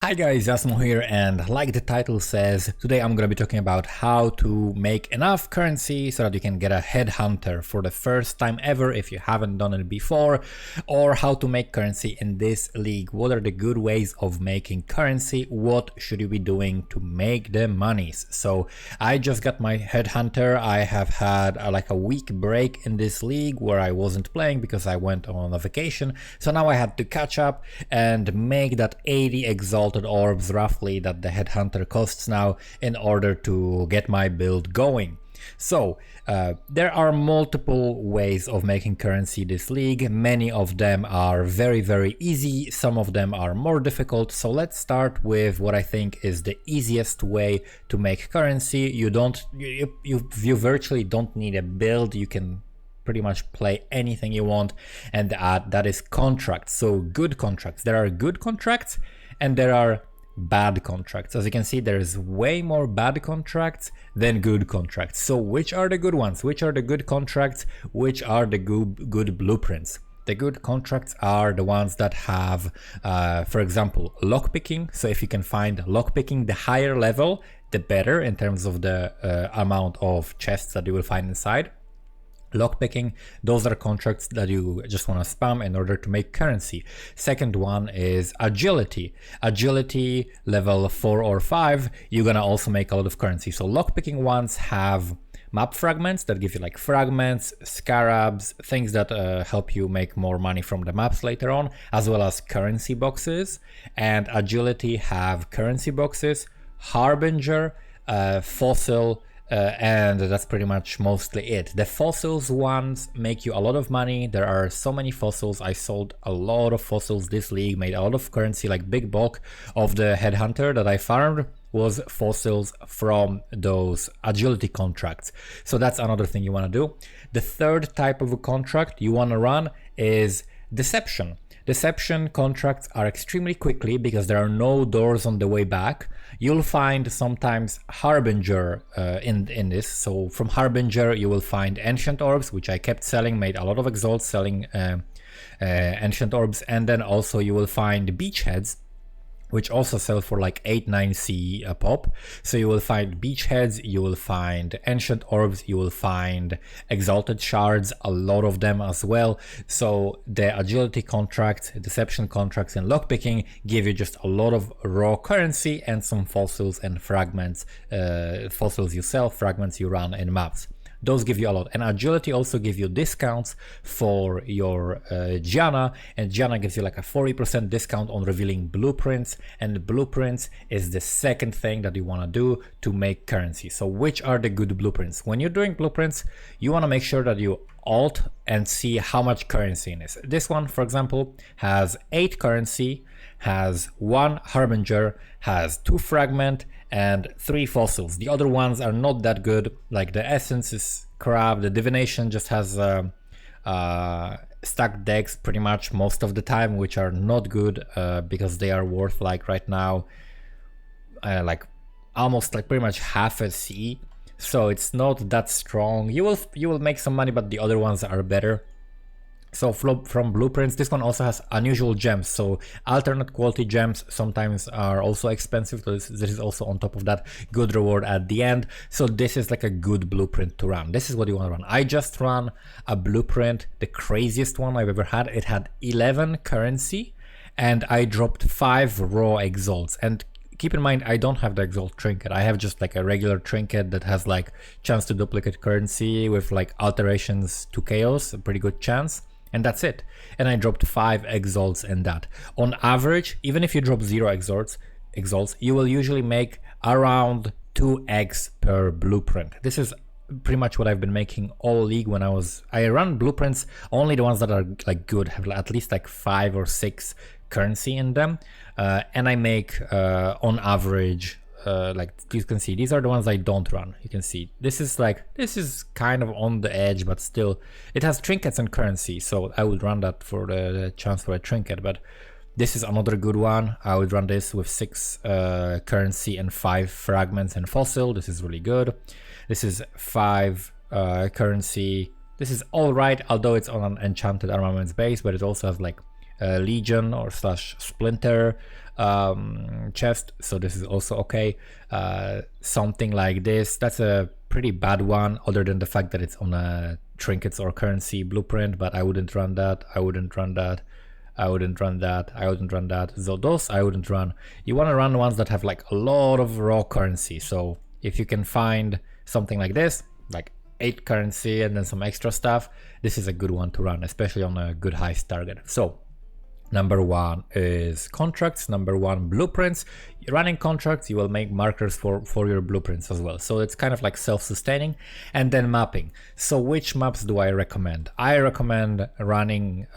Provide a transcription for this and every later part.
Hi guys, Asmo here, and like the title says, today I'm gonna be talking about how to make enough currency so that you can get a Headhunter for the first time ever if you haven't done it before, or how to make currency in this league. What are the good ways of making currency? What should you be doing to make the monies? So I just got my Headhunter. I have had like a week break in this league where I wasn't playing because I went on a vacation. So now I had to catch up and make that 80 Exalt orbs roughly that the Headhunter costs now in order to get my build going. So there are multiple ways of making currency this league. Many of them are very easy, some of them are more difficult. So let's start with what I think is the easiest way to make currency. You virtually don't need a build. You can pretty much play anything you want, and that is contracts. So good contracts. There are good contracts and there are bad contracts. As you can see, there's way more bad contracts than good contracts. So which are the good ones? Which are the good contracts? Which are the good blueprints? The good contracts are the ones that have, for example, lockpicking. So if you can find lockpicking, the higher level, the better in terms of the amount of chests that you will find inside. Lockpicking, those are contracts that you just want to spam in order to make currency. Second one is agility. Agility level 4 or 5, you're gonna also make a lot of currency. So lockpicking ones have map fragments that give you like fragments, scarabs, things that help you make more money from the maps later on, as well as currency boxes. And agility have currency boxes, harbinger, fossil, and that's pretty much mostly it. The fossils ones make you a lot of money. There are so many fossils. I sold a lot of fossils this league, made a lot of currency. Like big bulk of the Headhunter that I farmed was fossils from those agility contracts. So that's another thing you want to do. The third type of a contract you want to run is deception. Deception contracts are extremely quickly because there are no doors on the way back. You'll find sometimes Harbinger in this. So from Harbinger you will find Ancient Orbs, which I kept selling, made a lot of exalts selling Ancient Orbs, and then also you will find Beachheads, which also sell for like 8-9C a pop. So you will find beachheads, you will find ancient orbs, you will find exalted shards, a lot of them as well. So the agility contracts, deception contracts, and lockpicking give you just a lot of raw currency and some fossils and fragments. Fossils you sell, fragments you run in maps. Those give you a lot. And agility also give you discounts for your Gianna, and Gianna gives you like a 40% discount on revealing blueprints, and blueprints is the second thing that you want to do to make currency. So which are the good blueprints? When you're doing blueprints, you want to make sure that you alt and see how much currency in it. This one, for example, has 8 currency, has 1 harbinger, has 2 fragment, and 3 fossils. The other ones are not that good, like the essence is crap, the divination just has stacked decks pretty much most of the time, which are not good because they are worth like right now like almost like pretty much half a C. So it's not that strong. You will make some money, but the other ones are better. So from blueprints, this one also has unusual gems. So alternate quality gems sometimes are also expensive. So this is also on top of that good reward at the end. So this is like a good blueprint to run. This is what you want to run. I just ran a blueprint, the craziest one I've ever had. It had 11 currency and I dropped 5 raw exalts. And keep in mind, I don't have the exalt trinket. I have just like a regular trinket that has like chance to duplicate currency with like alterations to chaos, a pretty good chance. And that's it. And I dropped 5 exalts in that. On average, even if you drop 0 exalts, you will usually make around 2x per blueprint. This is pretty much what I've been making all league. When I run blueprints, only the ones that are like good have at least like 5 or 6 currency in them. And I make on average, like you can see, these are the ones I don't run. You can see this is kind of on the edge, but still it has trinkets and currency, so I would run that for the chance for a trinket. But this is another good one. I would run this with 6 currency and 5 fragments and fossil. This is really good. This is 5 currency. This is all right, although it's on an enchanted armaments base, but it also has like Legion or slash Splinter chest, so this is also okay. Something like this, that's a pretty bad one, other than the fact that it's on a trinkets or currency blueprint, but I wouldn't run that, I wouldn't run that, I wouldn't run that, I wouldn't run that. So those I wouldn't run. You want to run ones that have like a lot of raw currency. So if you can find something like this, like 8 currency and then some extra stuff, this is a good one to run, especially on a good heist target. So number 1 is contracts, number 1 blueprints. Running contracts, you will make markers for your blueprints as well. So it's kind of like self-sustaining. And then mapping. So which maps do I recommend? I recommend running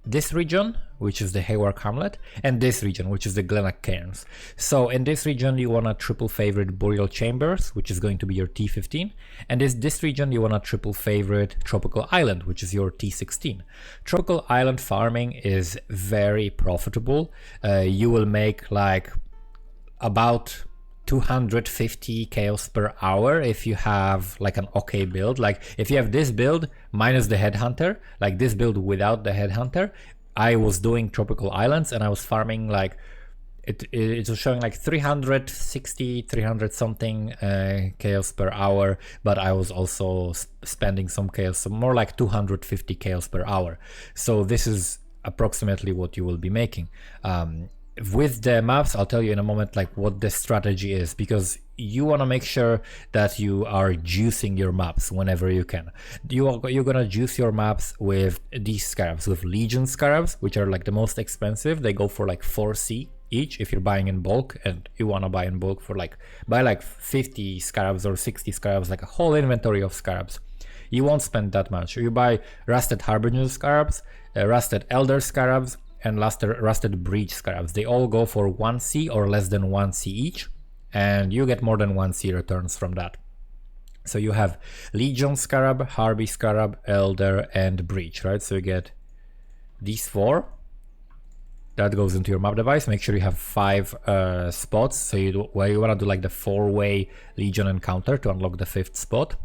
this region, which is the Hayward Hamlet, and this region, which is the Glenach Cairns. So in this region, you want a triple favorite Burial Chambers, which is going to be your T15. And this region, you want a triple favorite Tropical Island, which is your T16. Tropical Island farming is very profitable. You will make like about 250 chaos per hour if you have like an okay build. Like if you have this build minus the Headhunter, like this build without the Headhunter, I was doing Tropical Islands and I was farming like it was showing like 360 300 something chaos per hour, but I was also spending some chaos, so more like 250 chaos per hour. So this is approximately what you will be making. With the maps, I'll tell you in a moment like what the strategy is, because you want to make sure that you are juicing your maps whenever you can. You're gonna juice your maps with these scarabs, with Legion scarabs, which are like the most expensive. They go for like 4C each if you're buying in bulk, and you want to buy in bulk for like buy like 50 scarabs or 60 scarabs, like a whole inventory of scarabs. You won't spend that much. You buy Rusted Harbinger scarabs, Rusted Elder scarabs, and Rusted Breach scarabs. They all go for 1C or less than 1C each, and you get more than 1C returns from that. So you have Legion scarab, Harby scarab, Elder, and Breach, right? So you get these 4. That goes into your map device. Make sure you have 5 spots. So you want to do like the 4-way Legion encounter to unlock the 5th spot.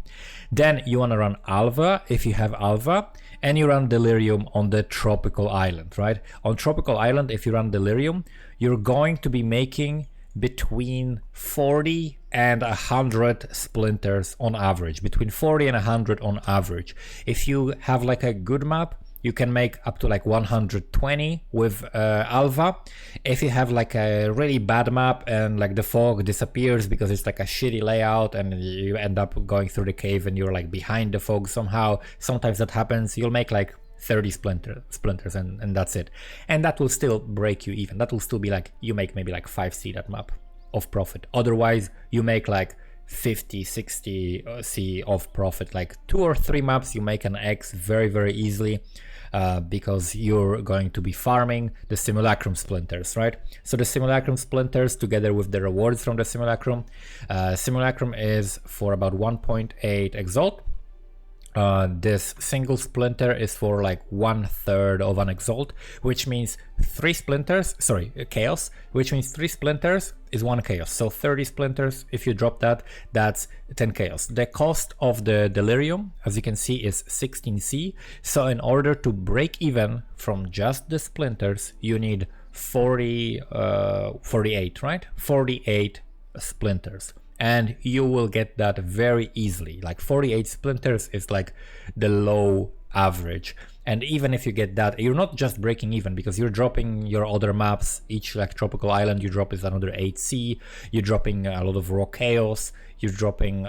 Then you want to run Alva if you have Alva, and you run Delirium on the Tropical Island, right? On Tropical Island, if you run Delirium, you're going to be making between 40 and 100 splinters on average, between 40 and 100 on average. If you have like a good map, you can make up to like 120 with Alva. If you have like a really bad map and like the fog disappears because it's like a shitty layout and you end up going through the cave and you're like behind the fog somehow, sometimes that happens, you'll make like 30 splinters and that's it. And that will still break you even. That will still be like, you make maybe like 5C that map of profit. Otherwise, you make like 50, 60 C of profit. Like 2 or 3 maps, you make an X very, very easily. Because you're going to be farming the Simulacrum splinters, right? So the Simulacrum splinters together with the rewards from the Simulacrum. Simulacrum is for about 1.8 Exalt. This single splinter is for like 1/3 of an Exalt, which means 3 splinters, sorry, chaos, which means 3 splinters is 1 chaos. So 30 splinters, if you drop that, that's 10 chaos. The cost of the Delirium, as you can see, is 16C. So in order to break even from just the splinters, you need 48, right? 48 splinters. And you will get that very easily. Like 48 splinters is like the low average. And even if you get that, you're not just breaking even, because you're dropping your other maps. Each like Tropical Island you drop is another 8C. You're dropping a lot of raw chaos. You're dropping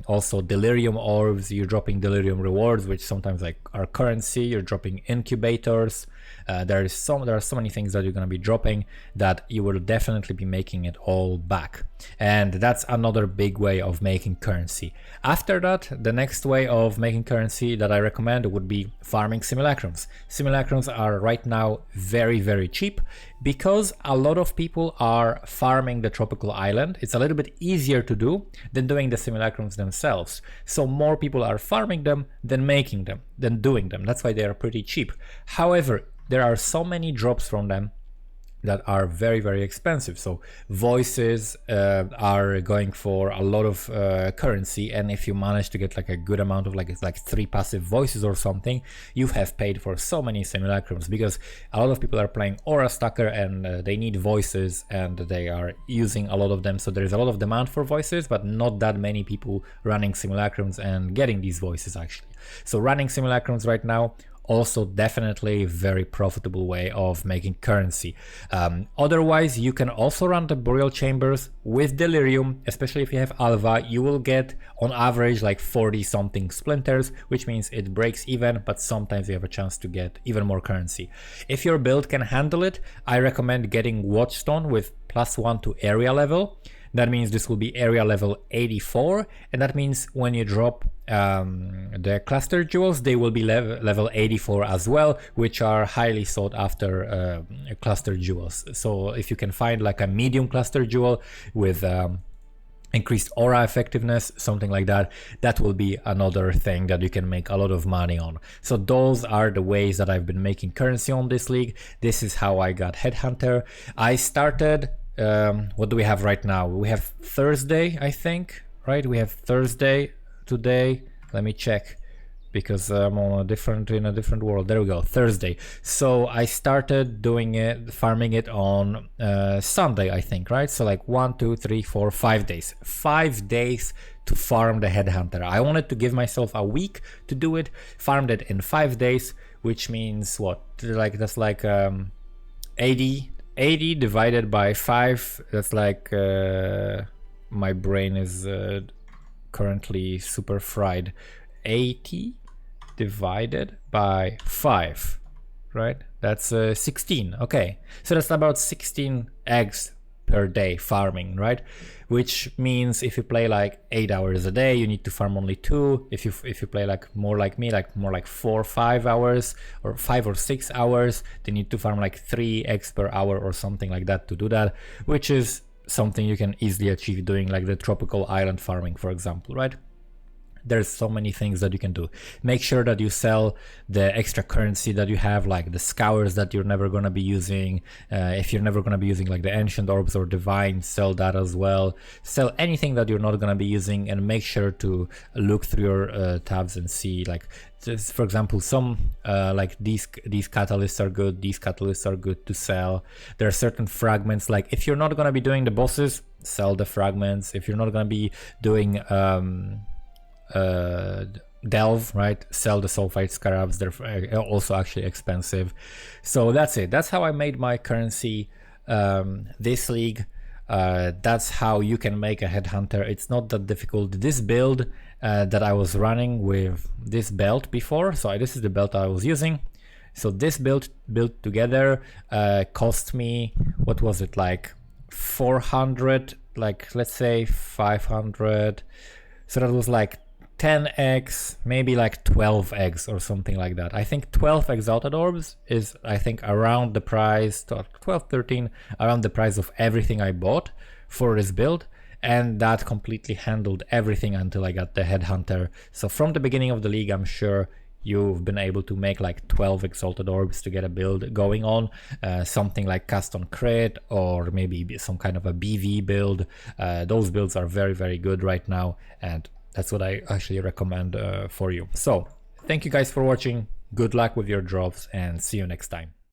also Delirium orbs. You're dropping Delirium rewards, which sometimes like are currency. You're dropping incubators. There are so many things that you're going to be dropping that you will definitely be making it all back. And that's another big way of making currency. After that, the next way of making currency that I recommend would be farming simulacrums. Simulacrums are right now very, very cheap because a lot of people are farming the Tropical Island. It's a little bit easier to do than doing the simulacrums themselves. So more people are farming them than making them, than doing them. That's why they are pretty cheap. However, there are so many drops from them that are very, very expensive. So voices are going for a lot of currency, and if you manage to get like a good amount of like 3 passive voices or something, you have paid for so many simulacrums, because a lot of people are playing Aura Stacker and they need voices and they are using a lot of them. So there is a lot of demand for voices, but not that many people running simulacrums and getting these voices actually. So running simulacrums right now, also definitely a very profitable way of making currency. Otherwise, you can also run the burial chambers with delirium, especially if you have alpha. You will get on average like 40 something splinters, which means it breaks even, but sometimes you have a chance to get even more currency. If your build can handle it, I recommend getting Watchstone with +1 to area level. That means this will be area level 84, and that means when you drop the cluster jewels, they will be level 84 as well, which are highly sought after cluster jewels. So if you can find like a medium cluster jewel with increased aura effectiveness, something like that, that will be another thing that you can make a lot of money on. So those are the ways that I've been making currency on this league. This is how I got Headhunter. I started, what do we have right now? We have Thursday, I think, right? We have Thursday today. Let me check, because I'm on in a different world. There we go, Thursday. So I started doing it, farming it on Sunday, I think, right? So like 1, 2, 3, 4, 5 days. 5 days to farm the Headhunter. I wanted to give myself a week to do it. Farmed it in 5 days, which means what? Like that's like 80 divided by 5. That's like my brain is currently super fried. 80 divided by 5, right? That's 16. Okay, so that's about 16 eggs per day farming, right? Which means if you play like 8 hours a day, you need to farm only 2. If you play like more like me, like more like 4 or 5 hours, or 5 or 6 hours, then you need to farm like 3 eggs per hour or something like that to do that, which is something you can easily achieve doing like the tropical island farming, for example, right? There's so many things that you can do. Make sure that you sell the extra currency that you have, like the scours that you're never going to be using. If you're never going to be using like the ancient orbs or divine, sell that as well. Sell anything that you're not going to be using, and make sure to look through your tabs and see, like, just for example, some like these catalysts are good, these catalysts are good to sell. There are certain fragments, like if you're not going to be doing the bosses, sell the fragments. If you're not going to be doing delve, right, sell the sulfite scarabs. They're also actually expensive. So that's it. That's how I made my currency this league. That's how you can make a Headhunter. It's not that difficult. This build that I was running with this belt before, so this is the belt I was using. So this build together cost me, what was it, like 400, like let's say 500. So that was like 10 eggs, maybe like 12 eggs or something like that. I think 12 exalted orbs is, I think, around the price, 12, 13, around the price of everything I bought for this build. And that completely handled everything until I got the Headhunter. So from the beginning of the league, I'm sure you've been able to make like 12 exalted orbs to get a build going on, something like cast on crit, or maybe some kind of a BV build. Those builds are very, very good right now, and that's what I actually recommend for you. So thank you guys for watching. Good luck with your drops, and see you next time.